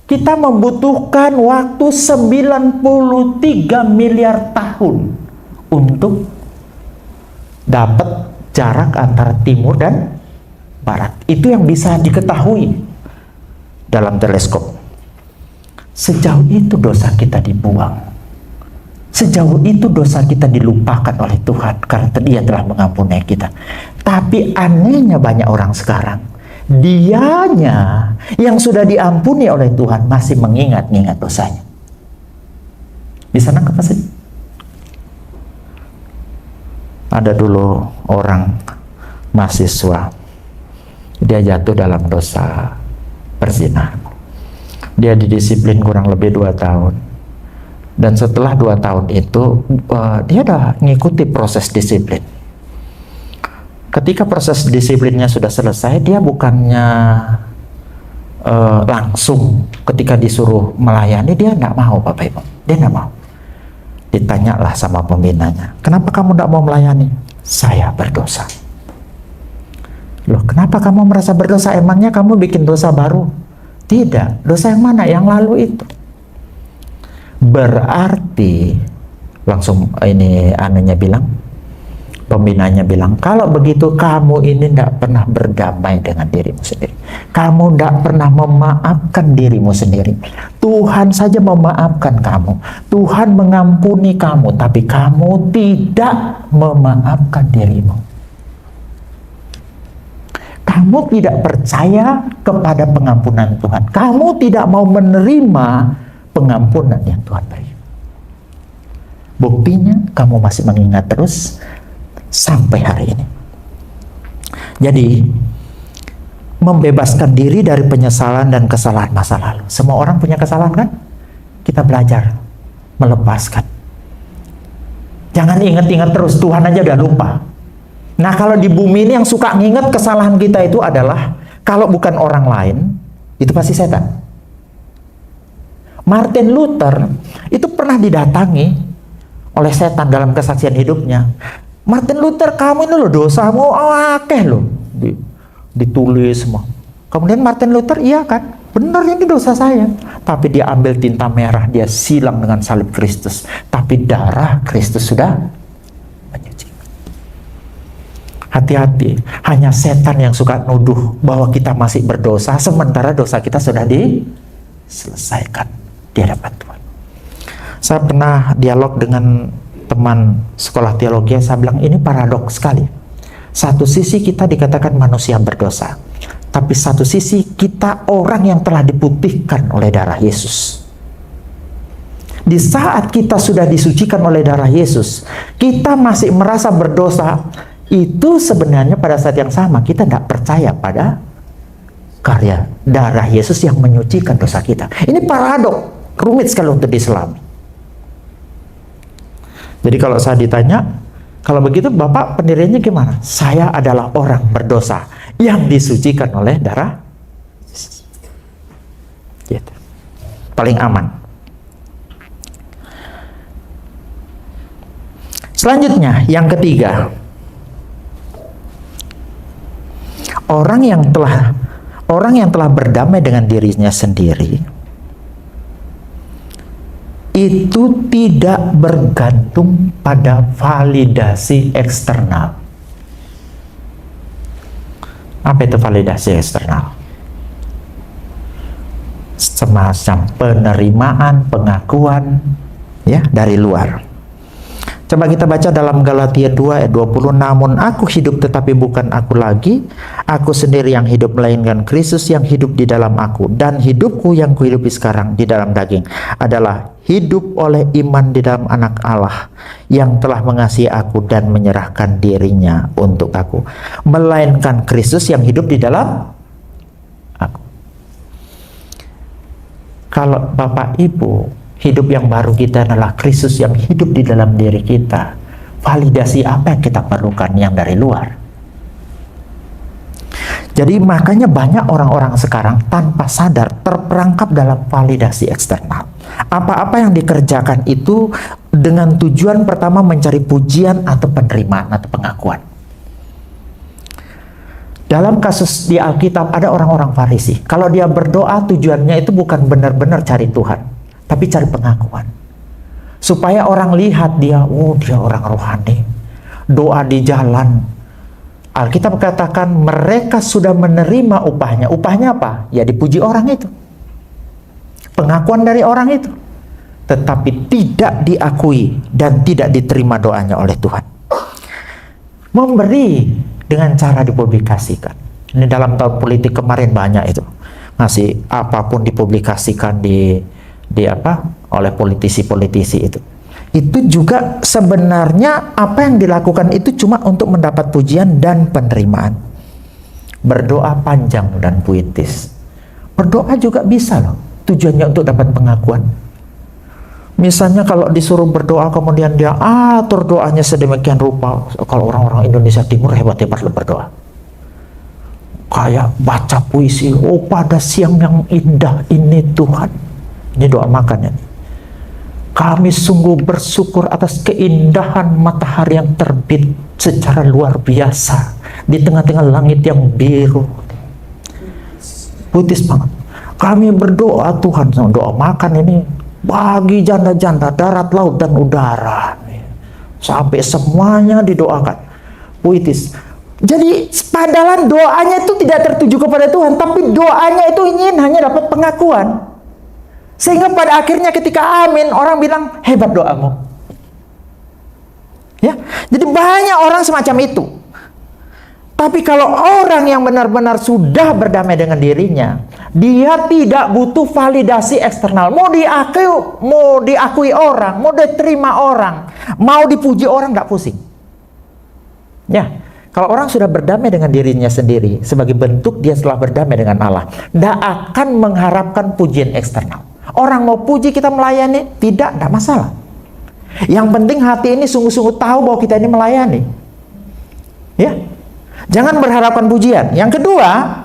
Kita membutuhkan waktu 93 miliar tahun untuk dapat jarak antara timur dan barat. Itu yang bisa diketahui dalam teleskop. Sejauh itu dosa kita dibuang. Sejauh itu dosa kita dilupakan oleh Tuhan karena Dia telah mengampuni kita. Tapi anehnya banyak orang sekarang, dianya yang sudah diampuni oleh Tuhan masih mengingat-ingat dosanya. Bisa nangkep masih? Ada dulu orang mahasiswa, dia jatuh dalam dosa perzinahan. Dia didisiplin kurang lebih 2 tahun. Dan setelah 2 tahun itu, dia udah ngikuti proses disiplin. Ketika proses disiplinnya sudah selesai, dia bukannya langsung ketika disuruh melayani, dia nggak mau Bapak Ibu. Dia nggak mau. Ditanyalah sama pembinanya, kenapa kamu tidak mau melayani? Saya berdosa. Loh, kenapa kamu merasa berdosa? Emangnya kamu bikin dosa baru? Tidak, dosa yang mana? Yang lalu itu. Berarti langsung ini pembinanya bilang, kalau begitu kamu ini tidak pernah berdamai dengan dirimu sendiri. Kamu tidak pernah memaafkan dirimu sendiri. Tuhan saja memaafkan kamu. Tuhan mengampuni kamu, tapi kamu tidak memaafkan dirimu. Kamu tidak percaya kepada pengampunan Tuhan. Kamu tidak mau menerima pengampunan yang Tuhan beri. Buktinya kamu masih mengingat terus sampai hari ini. Jadi membebaskan diri dari penyesalan dan kesalahan masa lalu. Semua orang punya kesalahan kan? Kita belajar melepaskan. Jangan ingat-ingat terus, Tuhan aja udah lupa. Nah, kalau di bumi ini yang suka nginget kesalahan kita itu adalah, kalau bukan orang lain, itu pasti setan. Martin Luther itu pernah didatangi oleh setan dalam kesaksian hidupnya. Martin Luther, kamu ini loh dosamu akeh loh. Ditulis semua. Kemudian Martin Luther, iya kan, benar ini dosa saya. Tapi dia ambil tinta merah, dia silang dengan salib Kristus. Tapi darah Kristus sudah menyuci. Hati-hati, hanya setan yang suka nuduh bahwa kita masih berdosa, sementara dosa kita sudah diselesaikan di hadapan Tuhan. Saya pernah dialog dengan teman sekolah teologi, saya bilang ini paradoks sekali. Satu sisi kita dikatakan manusia berdosa, tapi satu sisi kita orang yang telah diputihkan oleh darah Yesus. Di saat kita sudah disucikan oleh darah Yesus, kita masih merasa berdosa. Itu sebenarnya pada saat yang sama kita tidak percaya pada karya darah Yesus yang menyucikan dosa kita. Ini paradoks, rumit sekali untuk diselami. Jadi kalau saya ditanya, kalau begitu Bapak pendiriannya gimana? Saya adalah orang berdosa yang disucikan oleh darah Yesus. Gitu. Paling aman. Selanjutnya, yang ketiga, orang yang telah berdamai dengan dirinya sendiri itu tidak bergantung pada validasi eksternal. Apa itu validasi eksternal? Semacam penerimaan, pengakuan ya dari luar. Coba kita baca dalam Galatia 2 ayat 20, namun aku hidup tetapi bukan aku lagi, aku sendiri yang hidup melainkan Kristus yang hidup di dalam aku, dan hidupku yang kuhidupi sekarang di dalam daging adalah hidup oleh iman di dalam anak Allah yang telah mengasihi aku dan menyerahkan dirinya untuk aku, melainkan Kristus yang hidup di dalam aku. Kalau Bapak Ibu, hidup yang baru kita adalah Kristus yang hidup di dalam diri kita. Validasi apa yang kita perlukan yang dari luar? Jadi makanya banyak orang-orang sekarang tanpa sadar terperangkap dalam validasi eksternal. Apa-apa yang dikerjakan itu dengan tujuan pertama mencari pujian atau penerimaan atau pengakuan. Dalam kasus di Alkitab ada orang-orang Farisi. Kalau dia berdoa tujuannya itu bukan benar-benar cari Tuhan, tapi cari pengakuan. Supaya orang lihat dia, oh dia orang rohani. Doa di jalan. Alkitab katakan mereka sudah menerima upahnya. Upahnya apa? Ya dipuji orang itu. Pengakuan dari orang itu. Tetapi tidak diakui dan tidak diterima doanya oleh Tuhan. Memberi dengan cara dipublikasikan. Ini dalam tahun politik kemarin banyak itu. Ngasih apapun dipublikasikan oleh politisi-politisi itu. Itu juga sebenarnya apa yang dilakukan itu cuma untuk mendapat pujian dan penerimaan. Berdoa panjang dan puitis. Berdoa juga bisa loh, tujuannya untuk dapat pengakuan. Misalnya kalau disuruh berdoa kemudian dia atur doanya sedemikian rupa. Kalau orang-orang Indonesia Timur hebat-hebat loh berdoa. Kayak baca puisi, oh pada siang yang indah ini Tuhan. Ini doa makannya. Kami sungguh bersyukur atas keindahan matahari yang terbit secara luar biasa di tengah-tengah langit yang biru. Puitis banget. Kami berdoa Tuhan, doa makan ini bagi janda-janda darat, laut, dan udara. Sampai semuanya didoakan. Puitis. Jadi padahal doanya itu tidak tertuju kepada Tuhan, tapi doanya itu ingin hanya dapat pengakuan. Sehingga pada akhirnya ketika amin, orang bilang hebat doamu. Ya, jadi banyak orang semacam itu. Tapi kalau orang yang benar-benar sudah berdamai dengan dirinya, Dia tidak butuh validasi eksternal. Mau diakui orang, mau diterima orang, mau dipuji orang, nggak pusing. Ya, kalau orang sudah berdamai dengan dirinya sendiri, sebagai bentuk dia setelah berdamai dengan Allah, tidak akan mengharapkan pujian eksternal. Orang mau puji kita melayani, tidak masalah. Yang penting hati ini sungguh-sungguh tahu bahwa kita ini melayani. Ya, jangan berharapkan pujian. Yang kedua,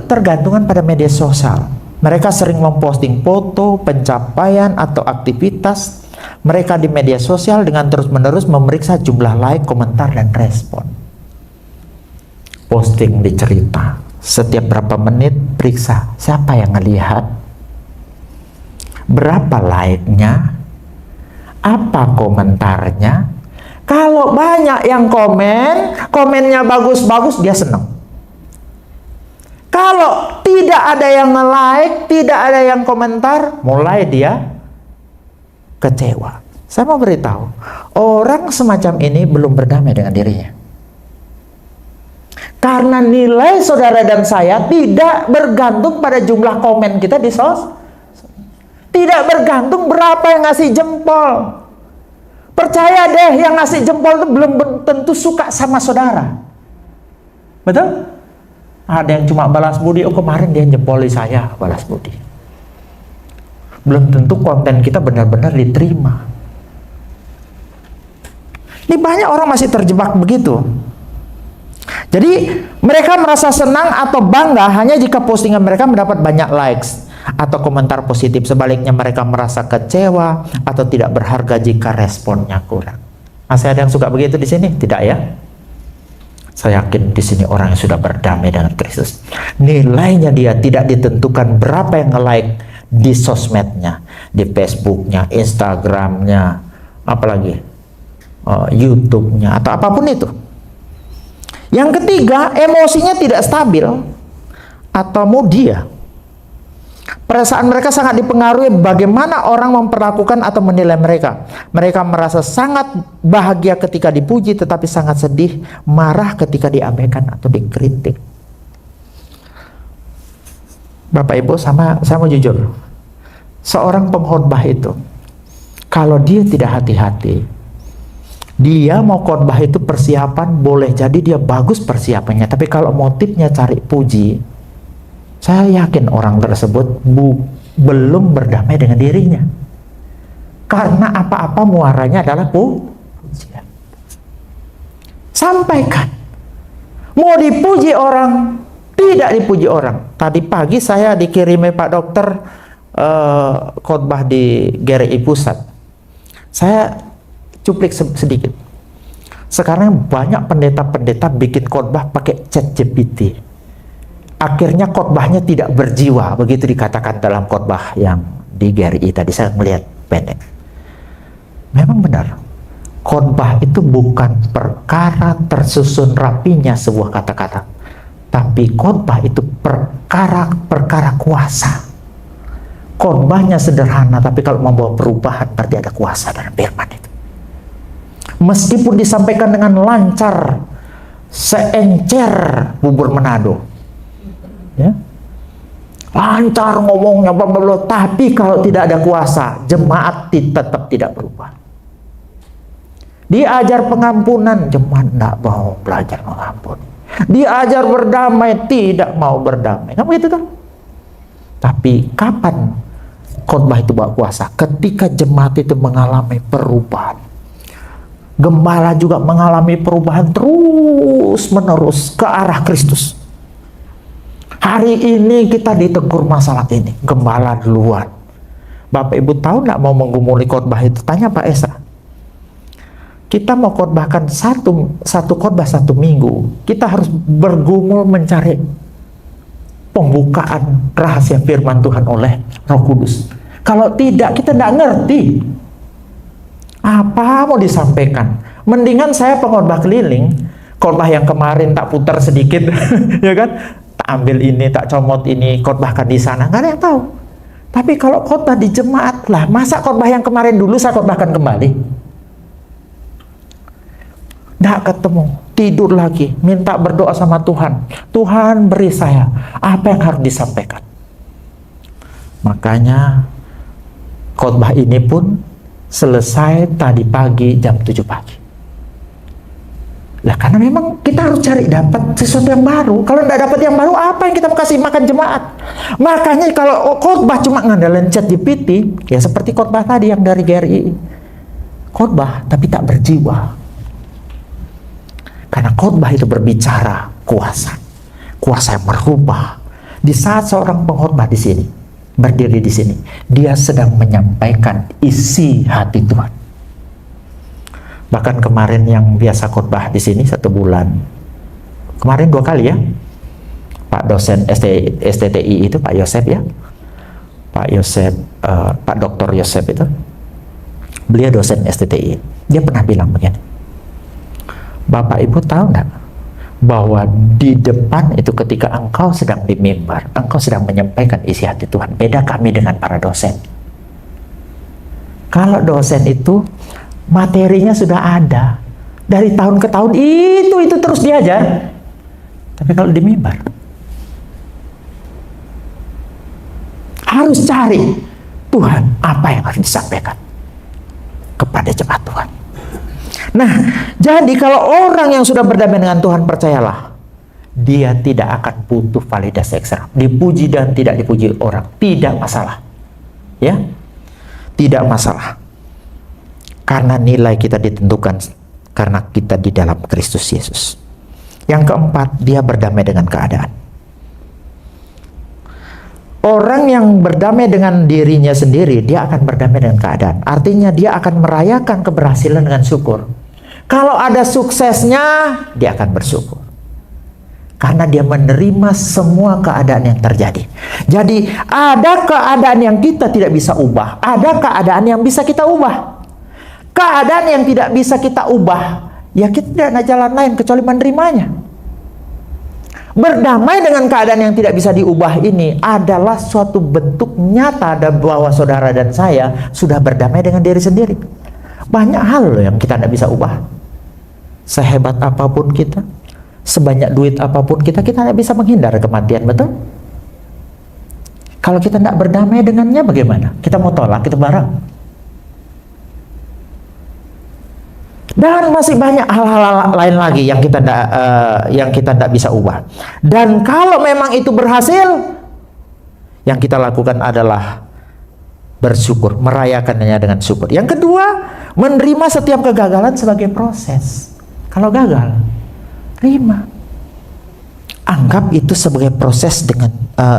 tergantungan pada media sosial. Mereka sering memposting foto, pencapaian, atau aktivitas mereka di media sosial dengan terus-menerus memeriksa jumlah like, komentar, dan respon. Posting di cerita, setiap berapa menit periksa siapa yang ngelihat, berapa like-nya, apa komentarnya. Kalau banyak yang komennya bagus-bagus, dia senang. Kalau tidak ada yang nge-like, tidak ada yang komentar, mulai dia kecewa. Saya mau beritahu, orang semacam ini belum berdamai dengan dirinya. Karena nilai saudara dan saya tidak bergantung pada jumlah komen kita di tidak bergantung berapa yang ngasih jempol. Percaya deh, yang ngasih jempol itu belum tentu suka sama saudara. Betul? Ada yang cuma balas budi, oh kemarin dia jempoli saya, balas budi. Belum tentu konten kita benar-benar diterima. Ini banyak orang masih terjebak begitu. Jadi mereka merasa senang atau bangga hanya jika postingan mereka mendapat banyak likes atau komentar positif. Sebaliknya mereka merasa kecewa atau tidak berharga jika responnya kurang. Masih ada yang suka begitu di sini? Tidak ya? Saya yakin di sini orang yang sudah berdamai dengan Kristus. Nilainya dia tidak ditentukan berapa yang nge-like di sosmednya, di Facebooknya, Instagramnya, apalagi YouTube-nya atau apapun itu. Yang ketiga, emosinya tidak stabil atau mudia. Perasaan mereka sangat dipengaruhi bagaimana orang memperlakukan atau menilai mereka. Mereka merasa sangat bahagia ketika dipuji, tetapi sangat sedih, marah ketika diabaikan atau dikritik. Bapak Ibu, saya mau jujur, seorang pengkhotbah itu, kalau dia tidak hati-hati, dia mau khotbah itu persiapan, boleh jadi dia bagus persiapannya, tapi kalau motifnya cari puji, saya yakin orang tersebut belum berdamai dengan dirinya. Karena apa-apa muaranya adalah pujian. Sampaikan. Mau dipuji orang, tidak dipuji orang. Tadi pagi saya dikirimi Pak Dokter khotbah di GRI Pusat. Saya cuplik sedikit. Sekarang banyak pendeta-pendeta bikin khotbah pakai ChatGPT. Akhirnya khotbahnya tidak berjiwa, begitu dikatakan dalam khotbah yang di GRI tadi. Saya melihat pendek. Memang benar, khotbah itu bukan perkara tersusun rapinya sebuah kata-kata, tapi khotbah itu perkara kuasa. Khotbahnya sederhana, tapi kalau membawa perubahan berarti ada kuasa dalam firman itu. Meskipun disampaikan dengan lancar, seencer bubur Manado, ya, lancar ngomongnya, tapi kalau tidak ada kuasa, jemaat tetap tidak berubah. Diajar pengampunan, jemaat tidak mau belajar mengampuni. Diajar berdamai, tidak mau berdamai. Kan begitu kan? Tapi kapan khotbah itu bawa kuasa? Ketika jemaat itu mengalami perubahan. Gembala juga mengalami perubahan terus menerus ke arah Kristus. Hari ini kita ditegur masalah ini, gembala duluan. Bapak Ibu tahu nggak mau menggumuli khotbah itu? Tanya Pak Esa. Kita mau khotbahkan satu khotbah 1 minggu, kita harus bergumul mencari pembukaan rahasia firman Tuhan oleh Roh Kudus. Kalau tidak, kita tidak ngerti apa mau disampaikan. Mendingan saya pengkhotbah keliling, khotbah yang kemarin tak putar sedikit, ya kan? Tak ambil ini, tak comot ini, khotbahkan di sana, nggak ada yang tahu. Tapi kalau khotbah di jemaat lah, masa khotbah yang kemarin dulu saya khotbahkan kembali? Nggak ketemu, tidur lagi, minta berdoa sama Tuhan. Tuhan beri saya apa yang harus disampaikan. Makanya khotbah ini pun selesai tadi pagi jam 7 pagi. Lah karena memang kita harus cari dapat sesuatu yang baru. Kalau tidak dapat yang baru, apa yang kita kasih makan jemaat? Makanya kalau khotbah cuma ngandalin ChatGPT, ya seperti khotbah tadi yang dari GRI. Khotbah tapi tak berjiwa. Karena khotbah itu berbicara kuasa. Kuasa yang merubah. Di saat seorang pengkhotbah di sini berdiri di sini, dia sedang menyampaikan isi hati Tuhan. Bahkan kemarin yang biasa khotbah di sini 1 bulan, kemarin 2 kali ya, Pak dosen STTI itu Pak Yosef ya, Pak Yosef, Pak Dr. Yosef itu, beliau dosen STTI. Dia pernah bilang begini, Bapak Ibu tahu nggak bahwa di depan itu ketika engkau sedang di mimbar, engkau sedang menyampaikan isi hati Tuhan. Beda kami dengan para dosen. Kalau dosen itu materinya sudah ada dari tahun ke tahun, itu terus diajar. Tapi kalau di mimbar harus cari Tuhan, apa yang harus disampaikan kepada jemaat Tuhan. Nah, jadi kalau orang yang sudah berdamai dengan Tuhan, percayalah, dia tidak akan butuh validasi eksternal. Dipuji dan tidak dipuji orang, tidak masalah. Ya, tidak masalah. Karena nilai kita ditentukan karena kita di dalam Kristus Yesus. Yang keempat, dia berdamai dengan keadaan. Orang yang berdamai dengan dirinya sendiri, dia akan berdamai dengan keadaan. Artinya dia akan merayakan keberhasilan dengan syukur. Kalau ada suksesnya, dia akan bersyukur. Karena dia menerima semua keadaan yang terjadi. Jadi ada keadaan yang kita tidak bisa ubah, ada keadaan yang bisa kita ubah. Keadaan yang tidak bisa kita ubah, ya kita tidak ada jalan lain kecuali menerimanya. Berdamai dengan keadaan yang tidak bisa diubah ini adalah suatu bentuk nyata bahwa saudara dan saya sudah berdamai dengan diri sendiri. Banyak hal loh yang kita tidak bisa ubah. Sehebat apapun kita, sebanyak duit apapun kita tidak bisa menghindar kematian, betul? Kalau kita tidak berdamai dengannya bagaimana? Kita mau tolak itu barang. Dan masih banyak hal-hal lain lagi yang kita tidak bisa ubah. Dan kalau memang itu berhasil, yang kita lakukan adalah bersyukur, merayakannya dengan syukur. Yang kedua, menerima setiap kegagalan sebagai proses. Kalau gagal, terima. Anggap itu sebagai proses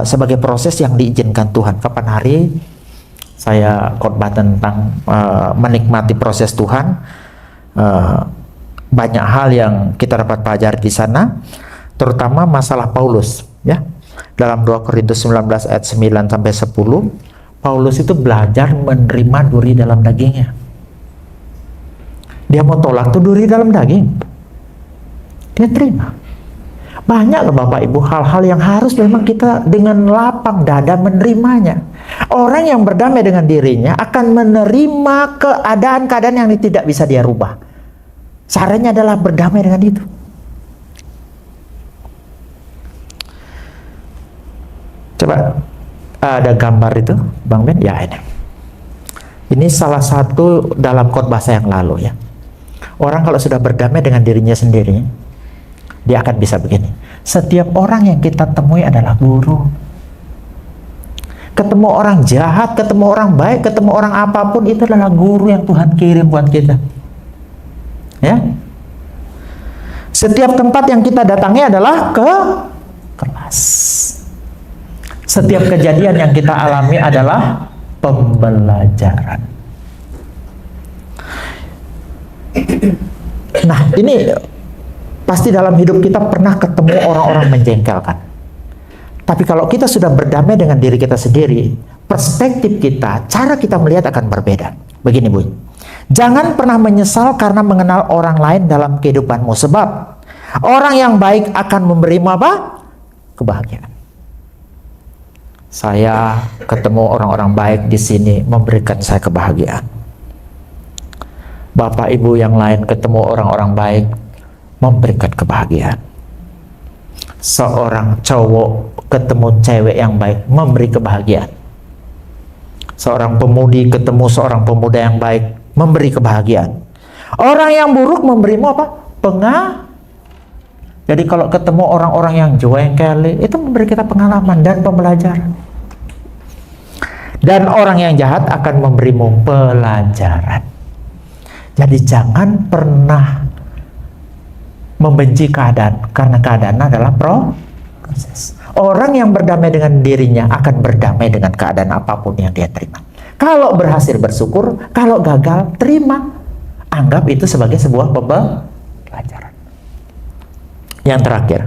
sebagai proses yang diizinkan Tuhan. Kapan hari saya khotbah tentang menikmati proses Tuhan. Banyak hal yang kita dapat pelajari di sana, terutama masalah Paulus ya. Dalam 2 Korintus 19 ayat 9 sampai 10, Paulus itu belajar menerima duri dalam dagingnya. Dia mau tolak tuh duri dalam daging, dia terima. Banyak Bapak Ibu hal-hal yang harus memang kita dengan lapang dada menerimanya. Orang yang berdamai dengan dirinya akan menerima keadaan-keadaan yang tidak bisa dia rubah. Caranya adalah berdamai dengan itu. Coba ada gambar itu, Bang Ben? Ya ini. Ini salah satu dalam khotbah saya yang lalu ya. Orang kalau sudah berdamai dengan dirinya sendiri, dia akan bisa begini. Setiap orang yang kita temui adalah guru. Ketemu orang jahat, ketemu orang baik, ketemu orang apapun, itu adalah guru yang Tuhan kirim buat kita. Ya. Setiap tempat yang kita datangi adalah kelas. Setiap kejadian yang kita alami adalah pembelajaran. Nah, ini pasti dalam hidup kita pernah ketemu orang-orang menjengkelkan. Tapi kalau kita sudah berdamai dengan diri kita sendiri, perspektif kita, cara kita melihat akan berbeda. Begini Bu, jangan pernah menyesal karena mengenal orang lain dalam kehidupanmu, sebab orang yang baik akan memberimu apa? Kebahagiaan. Saya ketemu orang-orang baik di sini memberikan saya kebahagiaan. Bapak Ibu yang lain ketemu orang-orang baik memberikan kebahagiaan. Seorang cowok ketemu cewek yang baik memberi kebahagiaan. Seorang pemudi ketemu seorang pemuda yang baik memberi kebahagiaan. Orang yang buruk memberimu apa? Jadi kalau ketemu orang-orang yang jengkel, itu memberi kita pengalaman dan pembelajaran. Dan orang yang jahat akan memberimu pelajaran. Jadi jangan pernah membenci keadaan, karena keadaan adalah proses. Orang yang berdamai dengan dirinya akan berdamai dengan keadaan apapun yang dia terima. Kalau berhasil bersyukur, kalau gagal terima. Anggap itu sebagai sebuah pelajaran. Yang terakhir,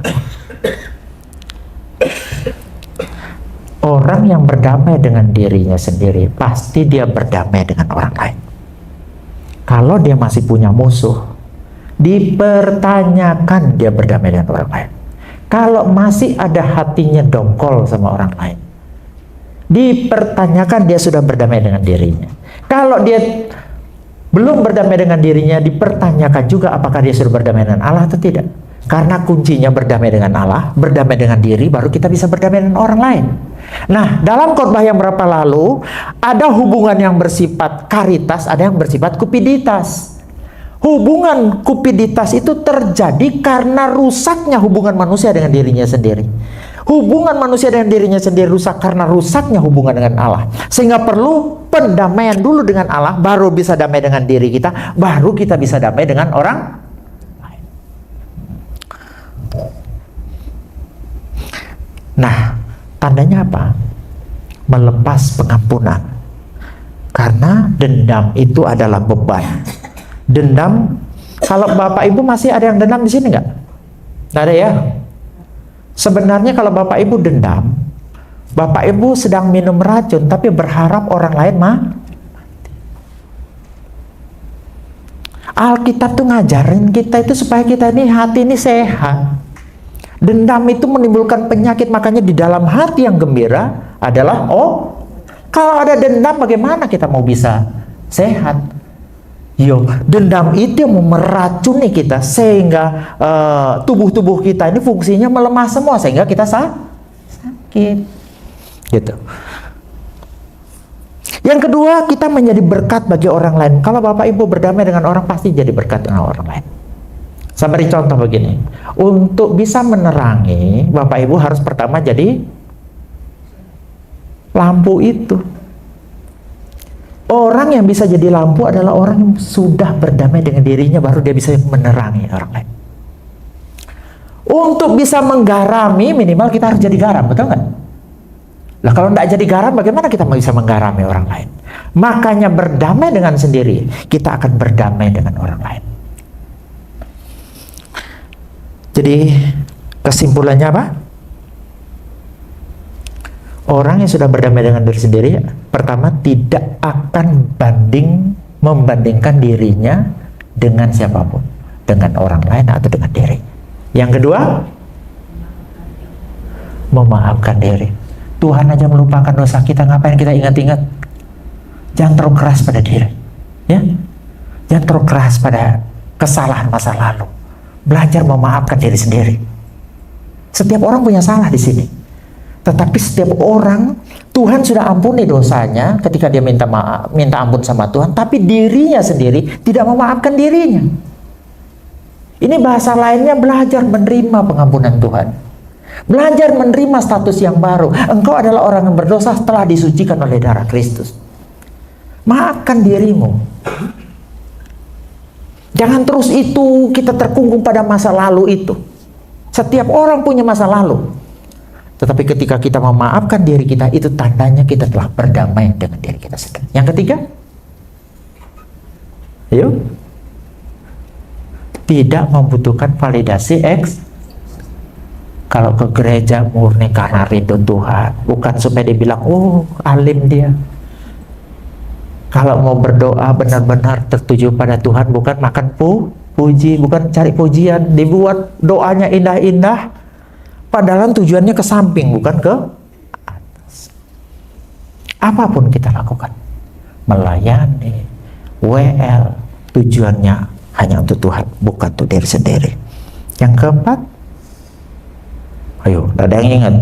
orang yang berdamai dengan dirinya sendiri pasti dia berdamai dengan orang lain. Kalau dia masih punya musuh, dipertanyakan dia berdamai dengan orang lain. Kalau masih ada hatinya dongkol sama orang lain, dipertanyakan dia sudah berdamai dengan dirinya. Kalau dia belum berdamai dengan dirinya, dipertanyakan juga apakah dia sudah berdamai dengan Allah atau tidak. Karena kuncinya berdamai dengan Allah, berdamai dengan diri, baru kita bisa berdamai dengan orang lain. Nah, dalam khotbah yang berapa lalu, ada hubungan yang bersifat karitas, ada yang bersifat kupiditas. Hubungan kupiditas itu terjadi karena rusaknya hubungan manusia dengan dirinya sendiri. Hubungan manusia dengan dirinya sendiri rusak karena rusaknya hubungan dengan Allah. Sehingga perlu pendamaian dulu dengan Allah, baru bisa damai dengan diri kita, baru kita bisa damai dengan orang lain. Nah, tandanya apa? Melepas pengampunan. Karena dendam itu adalah beban. Dendam, kalau Bapak Ibu masih ada yang dendam di sini nggak? Nggak ada ya? Sebenarnya kalau Bapak Ibu dendam, Bapak Ibu sedang minum racun tapi berharap orang lain mati. Alkitab tuh ngajarin kita itu supaya kita ini hati ini sehat. Dendam itu menimbulkan penyakit, makanya di dalam hati yang gembira adalah kalau ada dendam bagaimana kita mau bisa sehat? Dendam itu yang meracuni kita sehingga tubuh-tubuh kita ini fungsinya melemah semua sehingga kita sakit. Gitu. Yang kedua, kita menjadi berkat bagi orang lain. Kalau Bapak Ibu berdamai dengan orang, pasti jadi berkat dengan orang lain. Saya beri contoh begini. Untuk bisa menerangi, Bapak Ibu harus pertama jadi lampu itu. Orang yang bisa jadi lampu adalah orang yang sudah berdamai dengan dirinya, baru dia bisa menerangi orang lain. Untuk bisa menggarami, minimal kita harus jadi garam, betul nggak? Lah kalau tidak jadi garam, bagaimana kita bisa menggarami orang lain? Makanya berdamai dengan sendiri, kita akan berdamai dengan orang lain. Jadi kesimpulannya apa? Orang yang sudah berdamai dengan diri sendiri, pertama tidak akan membandingkan dirinya dengan siapapun, dengan orang lain atau dengan diri. Yang kedua, memaafkan diri. Tuhan aja melupakan dosa kita, ngapain kita ingat-ingat? Jangan terlalu keras pada diri, ya. Jangan terlalu keras pada kesalahan masa lalu. Belajar memaafkan diri sendiri. Setiap orang punya salah di sini. Tetapi setiap orang, Tuhan sudah ampuni dosanya ketika dia minta ampun sama Tuhan, tapi dirinya sendiri tidak memaafkan dirinya. Ini bahasa lainnya belajar menerima pengampunan Tuhan. Belajar menerima status yang baru. Engkau adalah orang yang berdosa setelah disucikan oleh darah Kristus. Maafkan dirimu. Jangan terus itu kita terkungkung pada masa lalu itu. Setiap orang punya masa lalu. Tetapi ketika kita memaafkan diri kita, itu tandanya kita telah berdamai dengan diri kita sendiri. Yang ketiga, tidak membutuhkan validasi kalau ke gereja murni karena rindu Tuhan, bukan supaya dibilang, alim dia. Kalau mau berdoa benar-benar tertuju pada Tuhan, bukan makan puji, bukan cari pujian, dibuat doanya indah-indah, padahal tujuannya ke samping, bukan ke atas. Apapun kita lakukan, melayani, WL, tujuannya hanya untuk Tuhan, bukan untuk diri sendiri. Yang keempat, ayo, ada yang ingat?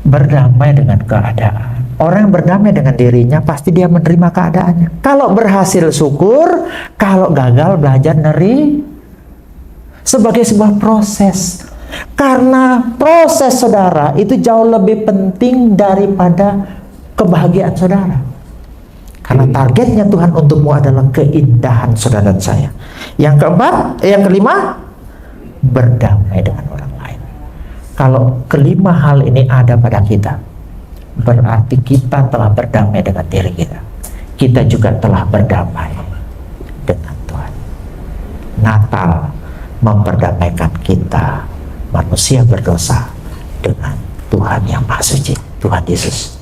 Berdamai dengan keadaan. Orang yang berdamai dengan dirinya pasti dia menerima keadaannya. Kalau berhasil syukur, kalau gagal belajar neri sebagai sebuah proses. Karena proses saudara itu jauh lebih penting daripada kebahagiaan saudara. Karena targetnya Tuhan untukmu adalah keindahan saudara dan saya. Yang keempat, yang kelima, berdamai dengan orang lain. Kalau kelima hal ini ada pada kita, berarti kita telah berdamai dengan diri kita. Kita juga telah berdamai dengan Tuhan. Natal memperdamaikan kita, manusia berdosa, dengan Tuhan yang Maha Suci, Tuhan Yesus.